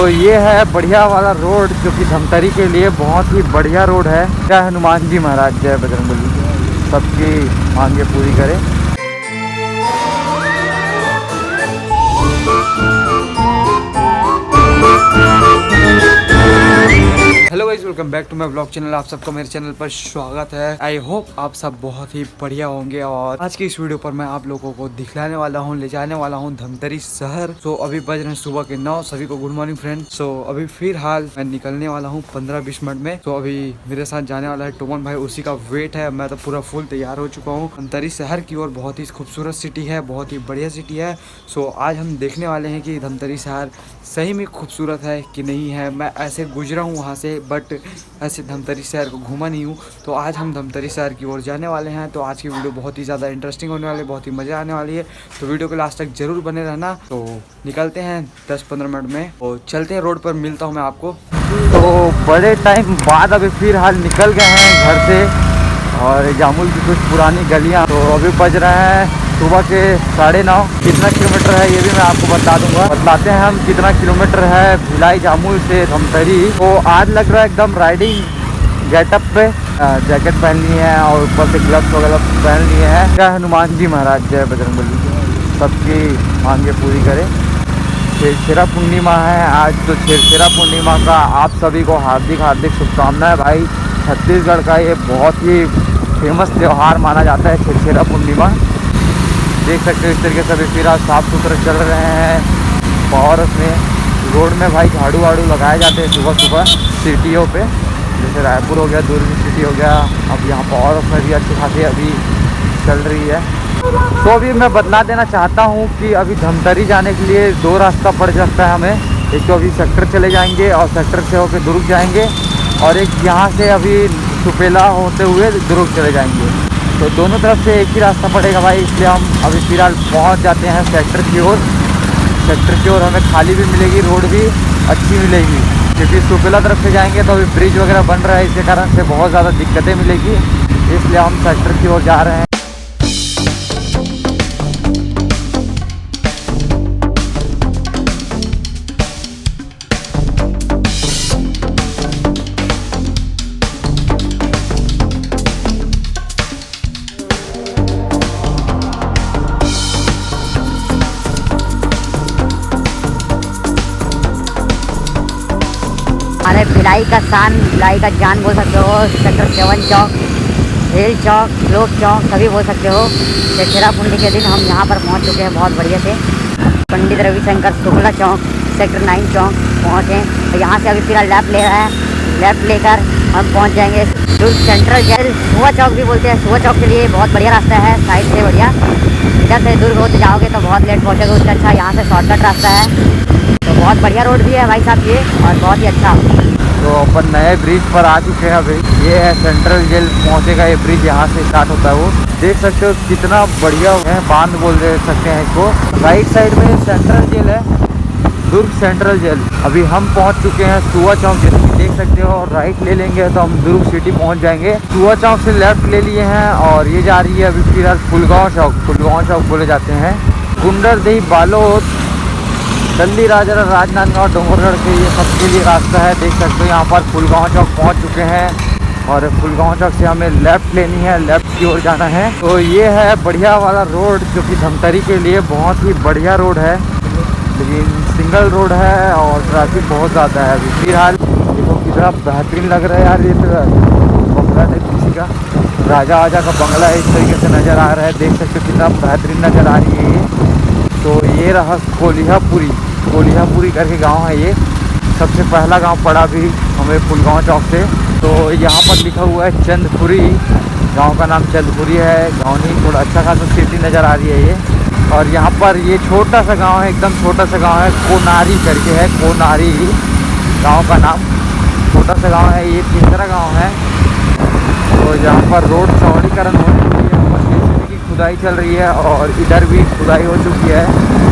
तो ये है बढ़िया वाला रोड जो कि धमतरी के लिए बहुत ही बढ़िया रोड है। जय हनुमान जी महाराज, जय बजरंगबली, सबकी मांगे पूरी करे। Hello guys, welcome back to my blog channel. आप सबका मेरे चैनल पर स्वागत है। आई होप आप सब बहुत ही बढ़िया होंगे। और आज की इस वीडियो पर मैं आप लोगों को दिखलाने वाला हूँ, ले जाने वाला हूँ धमतरी शहर। तो अभी बज रहे हैं सुबह के 9। सभी को गुड मॉर्निंग फ्रेंड। सो अभी फिर हाल मैं निकलने वाला हूँ 15-20 मिनट में। तो अभी मेरे साथ जाने वाला है टोमन भाई, उसी का वेट है। मैं तो पूरा फुल तैयार हो चुका हूँ धमतरी शहर की ओर। बहुत ही खूबसूरत सिटी है, बहुत ही बढ़िया सिटी है। सो आज हम देखने वाले हैं कि धमतरी शहर सही में खूबसूरत है कि नहीं है। मैं ऐसे गुजरा हूँ वहाँ से, बट ऐसे धमतरी शहर को घूमा नहीं हूँ। तो आज हम धमतरी शहर की ओर जाने वाले हैं। तो आज की वीडियो बहुत ही ज़्यादा इंटरेस्टिंग होने वाली है, बहुत ही मज़ा आने वाली है। तो वीडियो के लास्ट तक जरूर बने रहना। तो निकलते हैं 10-15 मिनट में और चलते हैं रोड पर, मिलता हूँ मैं आपको। तो बड़े टाइम बाद अभी फिर हाल निकल गए हैं घर से, और जामुल की कुछ पुरानी गलियाँ। तो अभी बज रहे हैं सुबह के 9:30। कितना किलोमीटर है ये भी मैं आपको बता दूंगा। बतलाते हैं हम कितना किलोमीटर है भिलाई जामुल से धमतरी। तो आज लग रहा है एकदम राइडिंग गेटअप पे, जैकेट पहन ली है और ऊपर से ग्लव्स वगैरह पहन लिए हैं। जय हनुमान जी महाराज, जय बजरंगबली, सबकी मांगे पूरी करे। छेरछेरा पूर्णिमा है आज। तो छेरछेरा पूर्णिमा का आप सभी को हार्दिक हार्दिक शुभकामनाएं भाई। छत्तीसगढ़ का ये बहुत ही फेमस त्यौहार माना जाता है छेरछेरा पूर्णिमा। देख सकते हो इस तरीके से अभी फिर आज साफ़ सुथरे चल रहे हैं। और उसमें रोड में भाई झाड़ू वाड़ू लगाए जाते हैं सुबह सुबह सिटियों पे, जैसे रायपुर हो गया, दुर्ग सिटी हो गया। अब यहाँ पर और उसमें भी अच्छी खासी अभी चल रही है। तो अभी मैं बतला देना चाहता हूँ कि अभी धमतरी जाने के लिए 2 रास्ता पड़ सकता है हमें। एक तो अभी सेक्टर चले जाएंगे और सेक्टर से होकर दुर्ग जाएंगे, और एक यहाँ से अभी सुपेला होते हुए दुर्ग चले जाएंगे। तो दोनों तरफ से एक ही रास्ता पड़ेगा भाई, इसलिए हम अभी फिलहाल पहुँच जाते हैं सेक्टर की ओर। सेक्टर की ओर हमें खाली भी मिलेगी, रोड भी अच्छी मिलेगी, क्योंकि सुपेला तरफ से जाएंगे तो अभी ब्रिज वगैरह बन रहा है, इसके कारण से बहुत ज़्यादा दिक्कतें मिलेगी। इसलिए हम सेक्टर की ओर जा रहे हैं। हमारे भिलाई का शान, भिलाई का जान बोल सकते हो। सेक्टर 7 चौक, रेल चौक, लोक चौक सभी बोल सकते हो। छेरछेरा पूर्णिमा के दिन हम यहाँ पर पहुँच चुके हैं बहुत बढ़िया से। पंडित रविशंकर शुक्ला चौक, सेक्टर 9 चौक पहुँचे। तो यहाँ से अभी फिलहाल लेफ्ट ले रहा है, लेफ्ट लेकर हम पहुँच जाएंगे दुर्ग सेंट्रल जेल। सुहा चौक भी बोलते हैं। सुहा चौक के लिए बहुत बढ़िया रास्ता है, साइड से बढ़िया। इधर से दुर्ग होते जाओगे तो बहुत लेट पहुँचोगे, उससे अच्छा यहाँ से शॉर्टकट रास्ता है। तो बहुत बढ़िया रोड भी है भाई साहब ये, और बहुत ही अच्छा। तो अपन नए ब्रिज पर आ चुके हैं अभी। ये है सेंट्रल जेल पहुंचेगा ये ब्रिज, यहाँ से स्टार्ट होता है वो। देख सकते हो कितना बढ़िया है, बांध बोल सकते हैं इसको। राइट साइड में सेंट्रल जेल है, दुर्ग सेंट्रल जेल। अभी हम पहुंच चुके हैं सुहा चौक, जैसे कि देख सकते हो। और राइट ले लेंगे तो हम दुर्ग सिटी पहुंच जाएंगे। सुहा चौक से लेफ्ट ले लिए हैं और ये जा रही है अभी फिलहाल फुलगांव चौक। फुलगांव चौक बोले जाते हैं। गुंडरदेही, बालोद, दिल्ली, राजरा, राजनांदगांव, डोंगरगढ़ के ये सबके लिए रास्ता है। देख सकते हो यहाँ पर फुलगांव चौक पहुँच चुके हैं, और फुलगांव चौक से हमें लेफ़्ट लेनी है, लेफ़्ट की ओर जाना है। तो ये है बढ़िया वाला रोड जो कि धमतरी के लिए बहुत ही बढ़िया रोड है, लेकिन सिंगल रोड है और ट्रैफिक बहुत ज़्यादा है। अभी फिलहाल देखो कितना बेहतरीन लग रहा है यार। ये तो बंगला है किसी का, राजा आजा का बंगला है, इस तरीके से नज़र आ रहा है। देख सकते हो कितना बेहतरीन नज़र आ रही है ये। तो ये रहा कोलिहापुरी, कोलिहापुरी करके गांव है ये। सबसे पहला गांव पड़ा भी हमें फुलगांव चौक से। तो यहाँ पर लिखा हुआ है चंदपुरी, गांव का नाम चंदपुरी है। गांव नहीं, थोड़ा अच्छा खासा सिटी नज़र आ रही है ये। और यहाँ पर ये छोटा सा गांव है, एकदम छोटा सा गांव है, कोनारी करके है। कोनारी गांव का नाम, छोटा सा गांव है ये, तीसरा गांव है। तो यहाँ पर रोड चौड़ीकरण हो चुकी है, की खुदाई चल रही है, और इधर भी खुदाई हो चुकी है।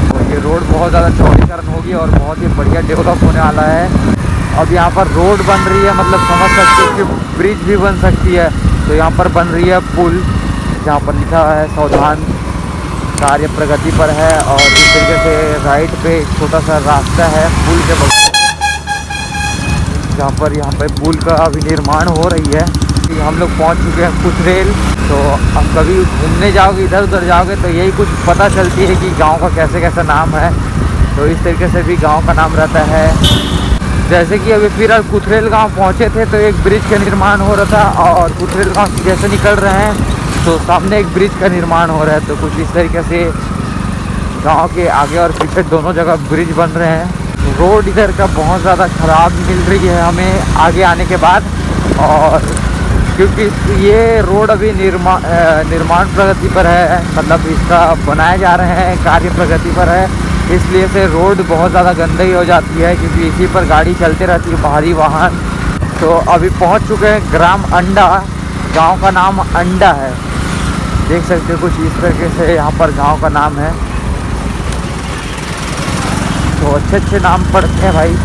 तो ये रोड बहुत ज़्यादा चौड़ीकरण होगी और बहुत ही बढ़िया डेवलप होने वाला है। अब यहाँ पर रोड बन रही है, मतलब समझ सकते हो कि ब्रिज भी बन सकती है। तो यहाँ पर बन रही है पुल, जहाँ पर लिखा है सावधान, कार्य प्रगति पर है। और इस तरीके से राइट पे एक छोटा सा रास्ता है पुल के बगल। यहाँ पर पुल का अभी निर्माण हो रही है। हम लोग पहुँच चुके हैं कुथरेल। तो अब कभी घूमने जाओगे, इधर उधर जाओगे तो यही कुछ पता चलती है कि गांव का कैसे कैसा नाम है। तो इस तरीके से भी गांव का नाम रहता है। जैसे कि अभी फिलहाल कुथरेल गांव पहुंचे थे तो एक ब्रिज का निर्माण हो रहा था, और कुथरेल गांव से जैसे निकल रहे हैं तो सामने एक ब्रिज का निर्माण हो रहा है। तो कुछ इस तरीके से गांव के आगे और पीछे दोनों जगह ब्रिज बन रहे हैं। रोड इधर का बहुत ज़्यादा ख़राब मिल रही है हमें आगे आने के बाद, और क्योंकि ये रोड अभी निर्माण प्रगति पर है, मतलब इसका बनाए जा रहे हैं, कार्य प्रगति पर है, इसलिए से रोड बहुत ज़्यादा गंदी हो जाती है, क्योंकि इसी पर गाड़ी चलती रहती है, भारी वाहन। तो अभी पहुंच चुके हैं ग्राम अंडा। गांव का नाम अंडा है, देख सकते हो कुछ इस तरीके से यहाँ पर गांव का नाम है। तो अच्छे अच्छे नाम पड़ते हैं भाई।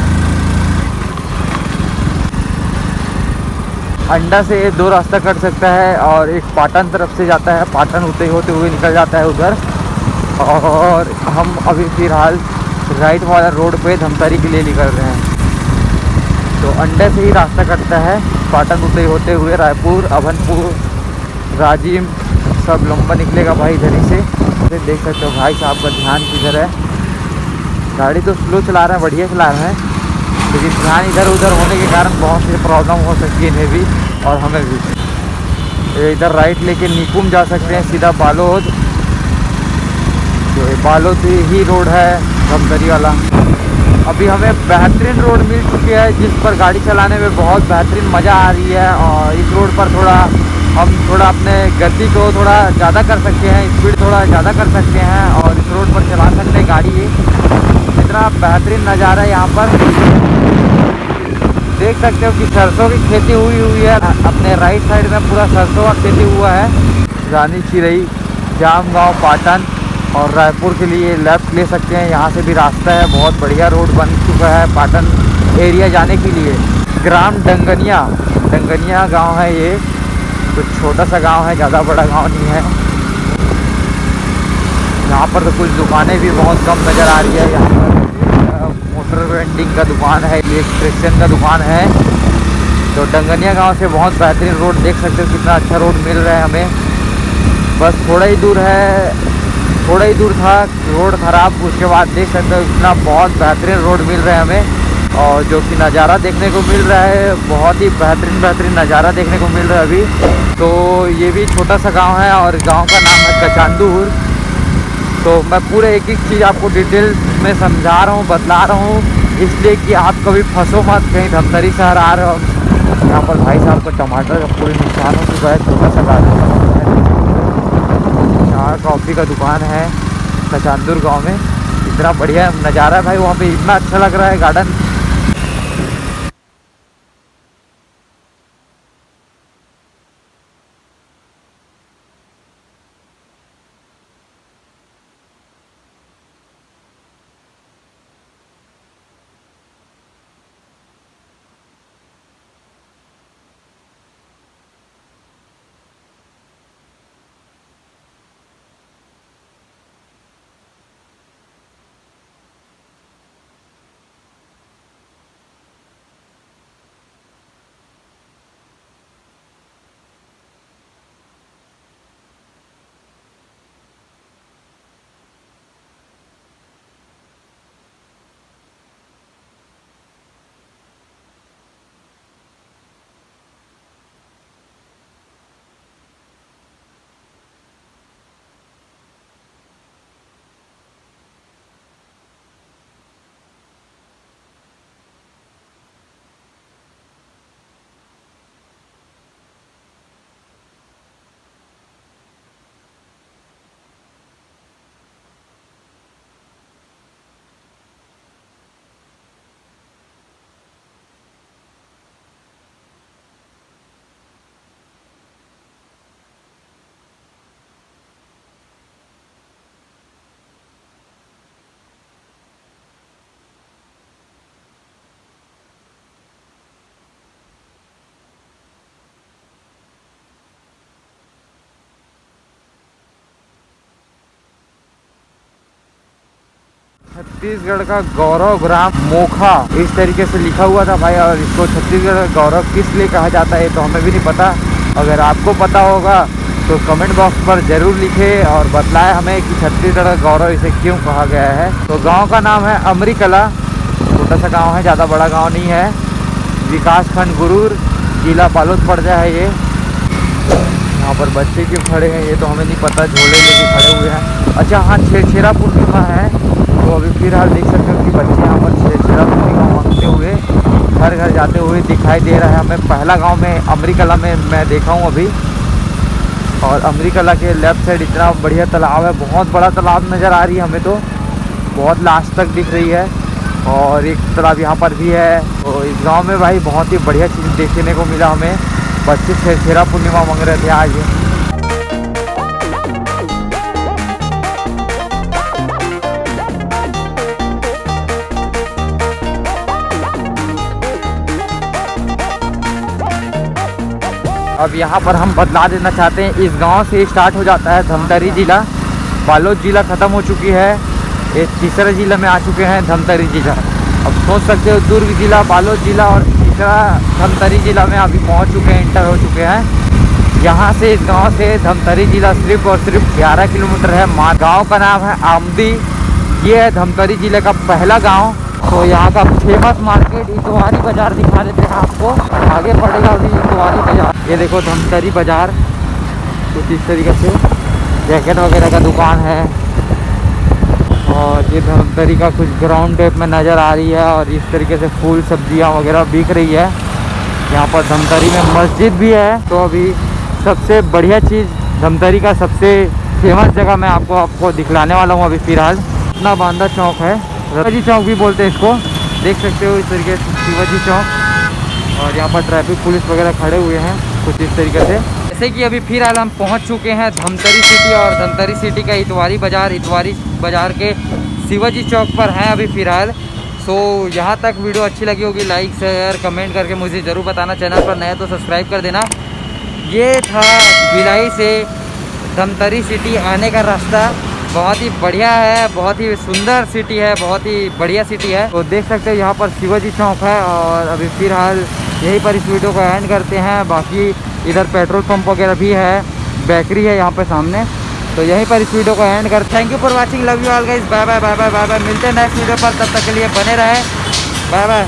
अंडा से दो रास्ता कट सकता है, और एक पाटन तरफ से जाता है, पाटन होते हुए निकल जाता है उधर। और हम अभी फ़िलहाल राइट वाला रोड पे धमतरी के लिए निकल रहे हैं। तो अंडे से ही रास्ता कटता है, पाटन होते हुए रायपुर, अभनपुर, राजिम सब लंबा निकलेगा भाई इधर ही से। देख सकते हो भाई साहब का ध्यान किधर है। गाड़ी तो स्लो चला रहे हैं, बढ़िया चला रहे हैं, लेकिन ध्यान इधर उधर होने के कारण बहुत सी प्रॉब्लम हो सकती है इन्हें भी और हमें भी। इधर राइट लेके निकुम जा सकते हैं सीधा बालोद। तो ये बालोद ही रोड है धमतरी वाला। अभी हमें बेहतरीन रोड मिल चुकी है, जिस पर गाड़ी चलाने में बहुत बेहतरीन मज़ा आ रही है। और इस रोड पर हम थोड़ा अपने गति को थोड़ा ज़्यादा कर सकते हैं, स्पीड थोड़ा ज़्यादा कर सकते हैं, और इस रोड पर चला सकते हैं गाड़ी। इतना बेहतरीन नज़ारा है यहाँ पर। देख सकते हो कि सरसों की खेती हुई है। अपने राइट साइड में पूरा सरसों का खेती हुआ है। रानी चिरई, जाम गाँव, पाटन और रायपुर के लिए लेफ़्ट ले सकते हैं। यहाँ से भी रास्ता है, बहुत बढ़िया रोड बन चुका है पाटन एरिया जाने के लिए। ग्राम डंगनिया गांव है ये, कुछ छोटा सा गांव है, ज़्यादा बड़ा गांव नहीं है। यहाँ पर तो कुछ दुकानें भी बहुत कम नज़र आ रही है। यहाँ पर मोटर वेंडिंग का दुकान है, इलेक्ट्रिशियन का दुकान है। तो डंगनिया गांव से बहुत बेहतरीन रोड, देख सकते हो कितना अच्छा रोड मिल रहा है हमें। बस थोड़ा ही दूर था रोड ख़राब, उसके बाद देख सकते हो इतना बहुत बेहतरीन रोड मिल रहा है हमें। और जो कि नज़ारा देखने को मिल रहा है, बहुत ही बेहतरीन नज़ारा देखने को मिल रहा है अभी। तो ये भी छोटा सा गांव है, और गांव का नाम है कचांदूर। तो मैं पूरे एक एक चीज़ आपको डिटेल में समझा रहा हूँ, बतला रहा हूँ, इसलिए कि आप कभी फंसो मत। कहीं धमतरी शहर आ रहे हो, यहाँ पर भाई साहब का टमाटर का पूरे नुकसान हो चुका है। छोटा सा गार्डन है, यहाँ कॉफ़ी का दुकान है कचांदूर गांव में। इतना बढ़िया नज़ारा है भाई, वहाँ पे इतना अच्छा लग रहा है गार्डन। छत्तीसगढ़ का गौरव ग्राम मोखा इस तरीके से लिखा हुआ था भाई। और इसको छत्तीसगढ़ का गौरव किस लिए कहा जाता है तो हमें भी नहीं पता। अगर आपको पता होगा तो कमेंट बॉक्स पर जरूर लिखे और बतलाए हमें कि छत्तीसगढ़ का गौरव इसे क्यों कहा गया है। तो गांव का नाम है अमरीकला, छोटा सा गांव है, ज़्यादा बड़ा गांव नहीं है। विकास खंड गुरूर, जिला बालोद पड़ जाए ये। यहाँ पर बच्चे क्यों खड़े हैं ये तो हमें नहीं पता, झोले लेके खड़े हुए हैं। अच्छा हाँ, छेरछेरा पूर्णिमा है तो अभी फिलहाल देख सकते हो कि बच्चे यहाँ पर छेरछेरा पूर्णिमा मांगते हुए घर घर जाते हुए दिखाई दे रहा है हमें। पहला गांव में अमरीकला में मैं देखा हूँ अभी। और अमरीकला के लेफ्ट साइड इतना बढ़िया तालाब है, बहुत बड़ा तालाब नज़र आ रही है हमें, तो बहुत लास्ट तक दिख रही है। और एक तालाब यहाँ पर भी है। तो इस गांव में भाई बहुत ही बढ़िया चीज़ देखने को मिला हमें। बच्चे छेरछेरा पूर्णिमा मांग रहे थे आज। अब यहाँ पर हम बदला देना चाहते हैं, इस गांव से स्टार्ट हो जाता है धमतरी जिला। बालोद जिला ख़त्म हो चुकी है, ये तीसरा जिला में आ चुके हैं धमतरी जिला। अब सोच सकते हो दुर्ग जिला, बालोद जिला और तीसरा धमतरी जिला में अभी पहुँच चुके हैं, इंटर हो चुके हैं। यहाँ से इस गांव से धमतरी जिला सिर्फ और सिर्फ 11 किलोमीटर है। गांव का नाम है आमदी। ये है धमतरी जिले का पहला गांव। तो यहाँ का फेमस मार्केट इतवारी बाज़ार दिखा देते हैं आपको, आगे पड़ेगा अभी इतवारी बाज़ार। ये देखो धमतरी बाज़ार कुछ इस तरीके से जैकेट वगैरह का दुकान है। और ये धमतरी का कुछ ग्राउंड टाइप में नज़र आ रही है। और इस तरीके से फूल सब्जियां वगैरह बिक रही है। यहाँ पर धमतरी में मस्जिद भी है। तो अभी सबसे बढ़िया चीज़, धमतरी का सबसे फेमस जगह मैं आपको दिखलाने वाला हूँ अभी फ़िलहाल। इतना बांदा चौक है, शिवाजी चौक भी बोलते हैं इसको, देख सकते हो इस तरीके से शिवाजी चौक। और यहाँ पर ट्रैफिक पुलिस वगैरह खड़े हुए हैं कुछ इस तरीके से। जैसे कि अभी फिलहाल हम पहुँच चुके हैं धमतरी सिटी। और धमतरी सिटी का इतवारी बाज़ार के शिवाजी चौक पर हैं अभी फ़िलहाल। सो यहाँ तक वीडियो अच्छी लगी होगी, लाइक शेयर कमेंट करके मुझे ज़रूर बताना। चैनल पर नया तो सब्सक्राइब कर देना। ये था भिलाई से धमतरी सिटी आने का रास्ता। बहुत ही बढ़िया है, बहुत ही सुंदर सिटी है, बहुत ही बढ़िया सिटी है। तो देख सकते हो यहाँ पर शिवाजी चौक है। और अभी फिलहाल यहीं पर इस वीडियो को एंड करते हैं। बाकी इधर पेट्रोल पंप वगैरह भी है, बेकरी है यहाँ पे सामने। तो यहीं पर इस वीडियो को एंड कर। Thank you for watching, love you all guys, bye bye bye bye bye bye. मिलते हैं नेक्स्ट वीडियो पर, तब तक के लिए बने रहे, बाय बाय।